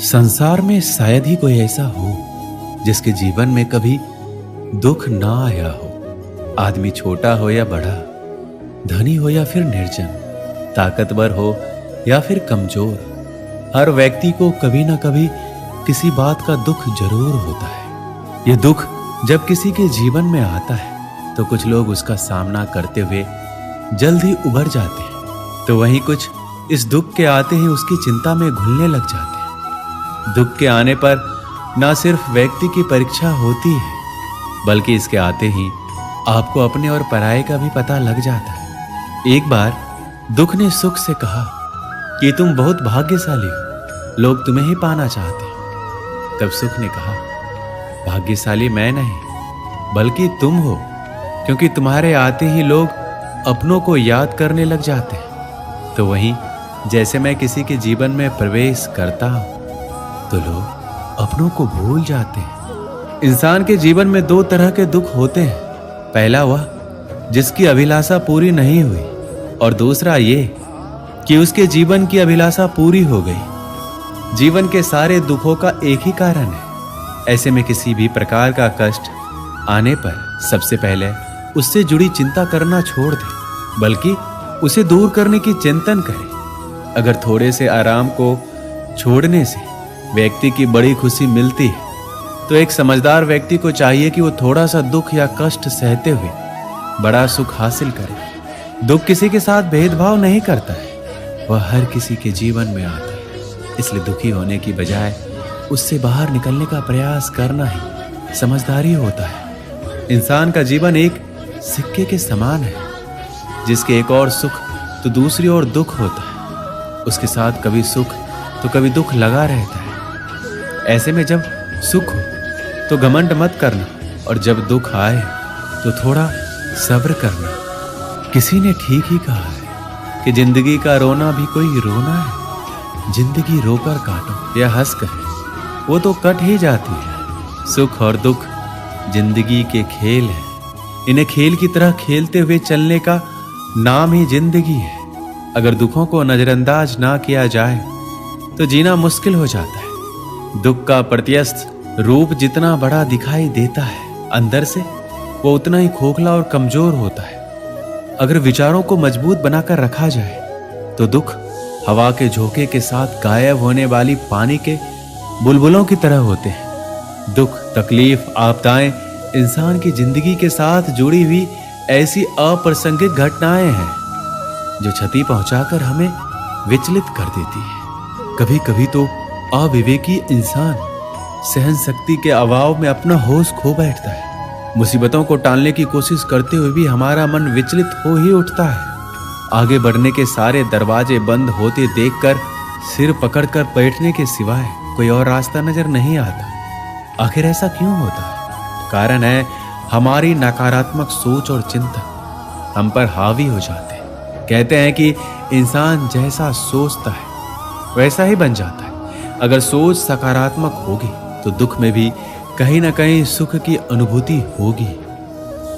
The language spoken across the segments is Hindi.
संसार में शायद ही कोई ऐसा हो जिसके जीवन में कभी दुख ना आया हो। आदमी छोटा हो या बड़ा, धनी हो या फिर निर्जन, ताकतवर हो या फिर कमजोर, हर व्यक्ति को कभी ना कभी किसी बात का दुख जरूर होता है। यह दुख जब किसी के जीवन में आता है तो कुछ लोग उसका सामना करते हुए जल्द ही उभर जाते हैं, तो वहीं कुछ इस दुख के आते ही उसकी चिंता में घुलने लग जाते हैं। दुख के आने पर ना सिर्फ व्यक्ति की परीक्षा होती है, बल्कि इसके आते ही आपको अपने और पराये का भी पता लग जाता है। एक बार दुख ने सुख से कहा कि तुम बहुत भाग्यशाली हो, लोग तुम्हें ही पाना चाहते हैं। तब सुख ने कहा, भाग्यशाली मैं नहीं बल्कि तुम हो, क्योंकि तुम्हारे आते ही लोग अपनों को याद करने लग जाते हैं। तो वहीं जैसे मैं किसी के जीवन में प्रवेश करता हूं तो लोग अपनों को भूल जाते हैं। इंसान के जीवन में दो तरह के दुख होते हैं, पहला वह जिसकी अभिलाषा पूरी नहीं हुई, और दूसरा ये कि उसके जीवन की अभिलाषा पूरी हो गई। जीवन के सारे दुखों का एक ही कारण है। ऐसे में किसी भी प्रकार का कष्ट आने पर सबसे पहले उससे जुड़ी चिंता करना छोड़ दे, बल्कि उसे दूर करने की चिंतन करे। अगर थोड़े से आराम को छोड़ने से व्यक्ति की बड़ी खुशी मिलती है, तो एक समझदार व्यक्ति को चाहिए कि वो थोड़ा सा दुख या कष्ट सहते हुए बड़ा सुख हासिल करे। दुख किसी के साथ भेदभाव नहीं करता है, वह हर किसी के जीवन में आता है। इसलिए दुखी होने की बजाय उससे बाहर निकलने का प्रयास करना ही समझदारी होता है। इंसान का जीवन एक सिक्के के समान है, जिसके एक और सुख तो दूसरी ओर दुख होता है। उसके साथ कभी सुख तो कभी दुख लगा रहता है। ऐसे में जब सुख हो तो घमंड मत करना, और जब दुख आए तो थोड़ा सब्र करना। किसी ने ठीक ही कहा है कि जिंदगी का रोना भी कोई रोना है। जिंदगी रोकर काटो या हंस कर वो तो कट ही जाती है। सुख और दुख जिंदगी के खेल है। इन्हें खेल की तरह खेलते हुए चलने का नाम ही जिंदगी है। अगर दुखों को नजरअंदाज ना किया जाए तो जीना मुश्किल हो जाता है। दुख का प्रत्यस्थ रूप जितना बड़ा दिखाई देता है, अंदर से वो उतना ही खोखला और कमजोर होता है। अगर विचारों को मजबूत बनाकर रखा जाए तो दुख हवा के झोंके के साथ गायब होने वाली पानी के बुलबुलों की तरह होते हैं। दुख, तकलीफ, आपदाएं इंसान की जिंदगी के साथ जुड़ी हुई ऐसी अप्रासंगिक घटनाएं हैं जो क्षति पहुंचाकर हमें विचलित कर देती है। कभी कभी तो अविवेकी इंसान सहन शक्ति के अभाव में अपना होश खो बैठता है। मुसीबतों को टालने की कोशिश करते हुए भी हमारा मन विचलित हो ही उठता है। आगे बढ़ने के सारे दरवाजे बंद होते देखकर सिर पकड़कर बैठने के सिवाय कोई और रास्ता नजर नहीं आता। आखिर ऐसा क्यों होता है? कारण है हमारी नकारात्मक सोच और चिंतन हम पर हावी हो जाते हैं। कहते हैं कि इंसान जैसा सोचता है वैसा ही बन जाता है। अगर सोच सकारात्मक होगी तो दुख में भी कहीं ना कहीं सुख की अनुभूति होगी।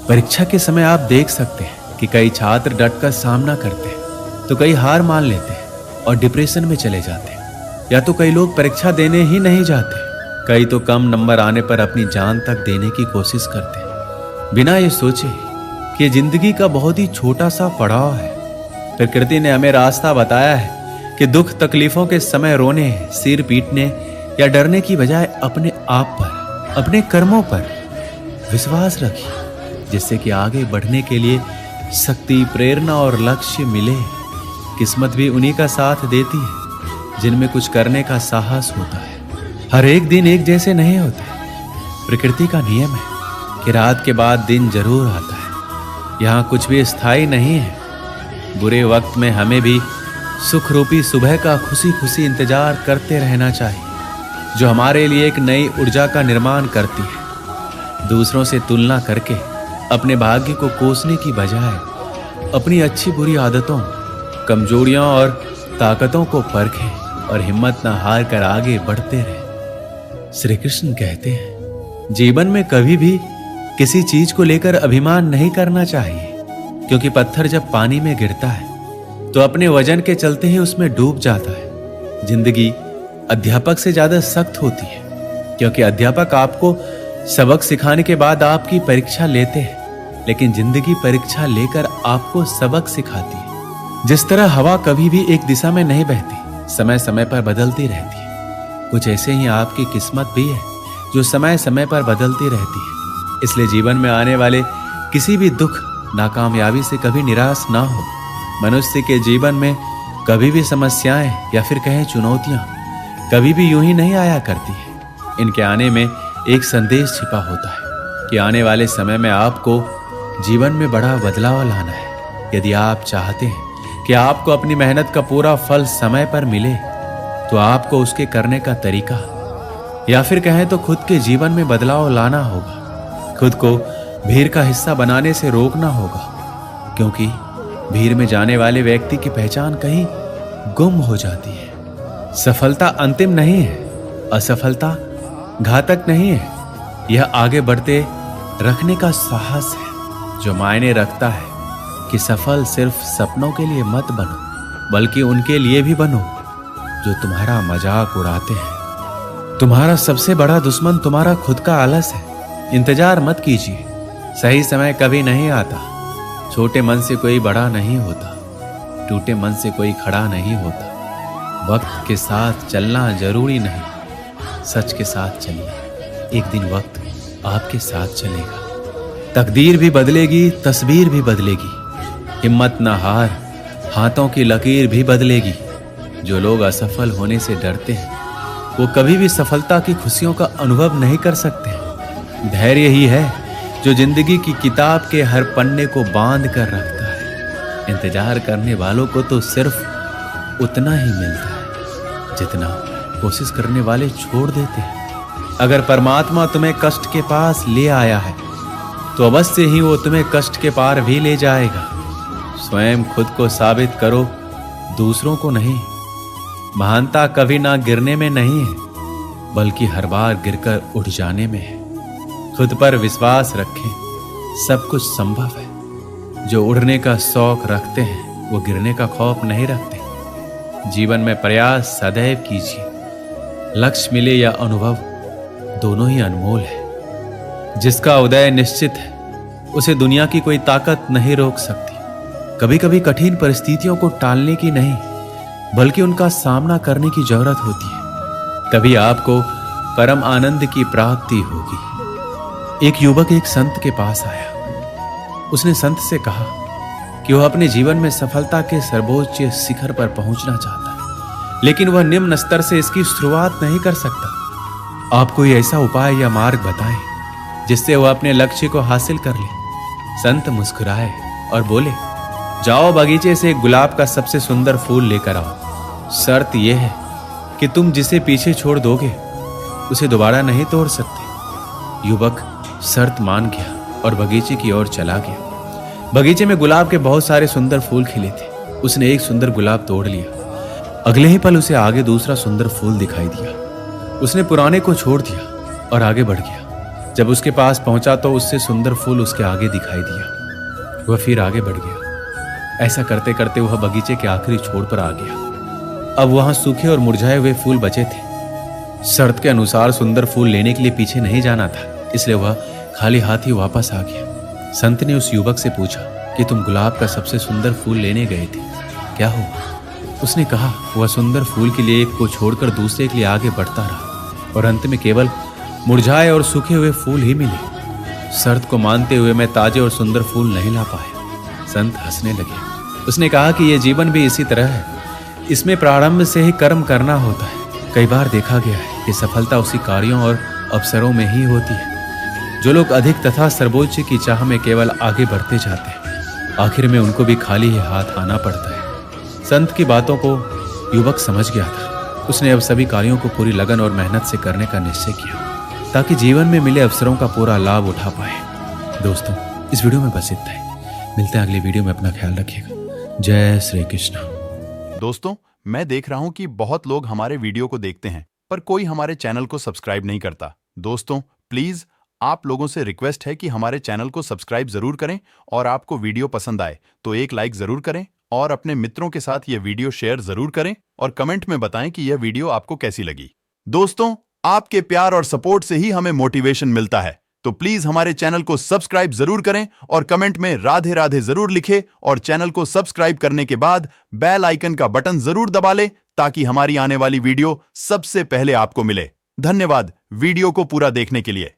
परीक्षा के समय आप देख सकते हैं कि कई छात्र डट कर सामना करते हैं, तो कई हार मान लेते हैं और डिप्रेशन में चले जाते हैं। या तो कई लोग परीक्षा देने ही नहीं जाते, कई तो कम नंबर आने पर अपनी जान तक देने की कोशिश करते हैं, बिना ये सोचे कि जिंदगी का बहुत ही छोटा सा पड़ाव है। प्रकृति ने हमें रास्ता बताया है कि दुख तकलीफों के समय रोने, सिर पीटने या डरने की बजाय अपने आप पर, अपने कर्मों पर विश्वास रखिए, जिससे कि आगे बढ़ने के लिए शक्ति, प्रेरणा और लक्ष्य मिले। किस्मत भी उन्हीं का साथ देती है जिनमें कुछ करने का साहस होता है। हर एक दिन एक जैसे नहीं होते। प्रकृति का नियम है कि रात के बाद दिन जरूर आता है। यहाँ कुछ भी स्थायी नहीं है। बुरे वक्त में हमें भी सुख रूपी सुबह का खुशी खुशी इंतजार करते रहना चाहिए, जो हमारे लिए एक नई ऊर्जा का निर्माण करती है। दूसरों से तुलना करके अपने भाग्य को कोसने की बजाय अपनी अच्छी बुरी आदतों, कमजोरियों और ताकतों को परखें और हिम्मत न हार कर आगे बढ़ते रहें। श्री कृष्ण कहते हैं, जीवन में कभी भी किसी चीज को लेकर अभिमान नहीं करना चाहिए, क्योंकि पत्थर जब पानी में गिरता है तो अपने वजन के चलते ही उसमें डूब जाता है। जिंदगी अध्यापक से ज्यादा सख्त होती है, क्योंकि अध्यापक आपको सबक सिखाने के बाद आपकी परीक्षा लेते हैं, लेकिन जिंदगी परीक्षा लेकर आपको सबक सिखाती है। जिस तरह हवा कभी भी एक दिशा में नहीं बहती, समय समय पर बदलती रहती है, कुछ ऐसे ही आपकी किस्मत भी है जो समय समय पर बदलती रहती है। इसलिए जीवन में आने वाले किसी भी दुख, नाकामयाबी से कभी निराश ना हो। मनुष्य के जीवन में कभी भी समस्याएं या फिर कहें चुनौतियां कभी भी यूं ही नहीं आया करती है। इनके आने में एक संदेश छिपा होता है कि आने वाले समय में आपको जीवन में बड़ा बदलाव लाना है। यदि आप चाहते हैं कि आपको अपनी मेहनत का पूरा फल समय पर मिले, तो आपको उसके करने का तरीका या फिर कहें तो खुद के जीवन में बदलाव लाना होगा। खुद को भीड़ का हिस्सा बनाने से रोकना होगा, क्योंकि भीड़ में जाने वाले व्यक्ति की पहचान कहीं गुम हो जाती है। सफलता अंतिम नहीं है, असफलता घातक नहीं है। यह आगे बढ़ते रखने का साहस है जो मायने रखता है कि सफल सिर्फ सपनों के लिए मत बनो, बल्कि उनके लिए भी बनो जो तुम्हारा मजाक उड़ाते हैं। तुम्हारा सबसे बड़ा दुश्मन तुम्हारा खुद का आलस है। इंतजार मत कीजिए, सही समय कभी नहीं आता। छोटे मन से कोई बड़ा नहीं होता, टूटे मन से कोई खड़ा नहीं होता। वक्त के साथ चलना जरूरी नहीं, सच के साथ चलिए। एक दिन वक्त आपके साथ चलेगा। तकदीर भी बदलेगी, तस्वीर भी बदलेगी। हिम्मत ना हार, हाथों की लकीर भी बदलेगी। जो लोग असफल होने से डरते हैं, वो कभी भी सफलता की खुशियों का अनुभव नहीं कर सकते। धैर्य ही है जो जिंदगी की किताब के हर पन्ने को बांध कर रखता है। इंतजार करने वालों को तो सिर्फ उतना ही मिलता है जितना कोशिश करने वाले छोड़ देते हैं। अगर परमात्मा तुम्हें कष्ट के पास ले आया है, तो अवश्य ही वो तुम्हें कष्ट के पार भी ले जाएगा। स्वयं खुद को साबित करो, दूसरों को नहीं। महानता कभी ना गिरने में नहीं है, बल्कि हर बार गिरकर उठ जाने में है। खुद पर विश्वास रखें, सब कुछ संभव है। जो उड़ने का शौक रखते हैं, वो गिरने का खौफ नहीं रखते। जीवन में प्रयास सदैव कीजिए। लक्ष्य मिले या अनुभव, दोनों ही अनमोल है। जिसका उदय निश्चित है, उसे दुनिया की कोई ताकत नहीं रोक सकती। कभी कभी कठिन परिस्थितियों को टालने की नहीं, बल्कि उनका सामना करने की जरूरत होती है। तभी आपको परम आनंद की प्राप्ति होगी। एक युवक एक संत के पास आया। उसने संत से कहा कि वह अपने जीवन में सफलता के सर्वोच्च शिखर पर पहुंचना चाहता है, लेकिन वह निम्न स्तर से इसकी शुरुआत नहीं कर सकता। आप कोई ऐसा उपाय या मार्ग बताएं जिससे वह अपने लक्ष्य को हासिल कर ले। संत मुस्कुराए और बोले, जाओ बगीचे से एक गुलाब का सबसे सुंदर फूल लेकर आओ। शर्त यह है कि तुम जिसे पीछे छोड़ दोगे, उसे दोबारा नहीं तोड़ सकते। युवक शर्त मान गया और बगीचे की ओर चला गया। बगीचे में गुलाब के बहुत सारे सुंदर फूल खिले थे। उसने एक सुंदर गुलाब तोड़ लिया। अगले ही पल उसे आगे दूसरा सुंदर फूल दिखाई दिया। उसने पुराने को छोड़ दिया और आगे बढ़ गया। जब उसके पास पहुंचा तो उससे सुंदर फूल उसके आगे दिखाई दिया। वह फिर आगे बढ़ गया। ऐसा करते करते वह बगीचे के आखिरी छोर पर आ गया। अब वहां सूखे और मुरझाए हुए फूल बचे थे। शर्त के अनुसार सुंदर फूल लेने के लिए पीछे नहीं जाना था, इसलिए वह खाली हाथ ही वापस आ गया। संत ने उस युवक से पूछा कि तुम गुलाब का सबसे सुंदर फूल लेने गए थे, क्या हुआ? उसने कहा, वह सुंदर फूल के लिए एक को छोड़कर दूसरे के लिए आगे बढ़ता रहा और अंत में केवल मुरझाए और सूखे हुए फूल ही मिले। शर्त को मानते हुए मैं ताजे और सुंदर फूल नहीं ला पाया। संत हंसने लगे। उसने कहा कि यह जीवन भी इसी तरह है। इसमें प्रारंभ से ही कर्म करना होता है। कई बार देखा गया है कि सफलता उसी कार्यों और अवसरों में ही होती है। जो लोग अधिक तथा सर्वोच्च की चाह में केवल आगे बढ़ते जाते हैं, आखिर में उनको भी खाली ही हाथ आना पड़ता है। संत की बातों को युवक समझ गया था। उसने अब सभी कार्यों को पूरी लगन और मेहनत से करने का निश्चय किया, ताकि जीवन में मिले अवसरों का पूरा लाभ उठा पाए। दोस्तों, इस वीडियो में बस इतना ही। मिलते हैं अगले वीडियो में। अपना ख्याल रखिएगा। जय श्री कृष्ण। दोस्तों, मैं देख रहा हूं कि बहुत लोग हमारे वीडियो को देखते हैं, पर कोई हमारे चैनल को सब्सक्राइब नहीं करता। दोस्तों, प्लीज आप लोगों से रिक्वेस्ट है कि हमारे चैनल को सब्सक्राइब जरूर करें और आपको वीडियो पसंद आए तो एक लाइक जरूर करें और अपने मित्रों के साथ यह वीडियो शेयर जरूर करें और कमेंट में बताएं कि यह वीडियो आपको कैसी लगी। दोस्तों, आपके प्यार और सपोर्ट से ही हमें मोटिवेशन मिलता है, तो प्लीज हमारे चैनल को सब्सक्राइब जरूर करें और कमेंट में राधे राधे जरूर लिखें और चैनल को सब्सक्राइब करने के बाद बेल आइकन का बटन जरूर दबा लें ताकि हमारी आने वाली वीडियो सबसे पहले आपको मिले। धन्यवाद वीडियो को पूरा देखने के लिए।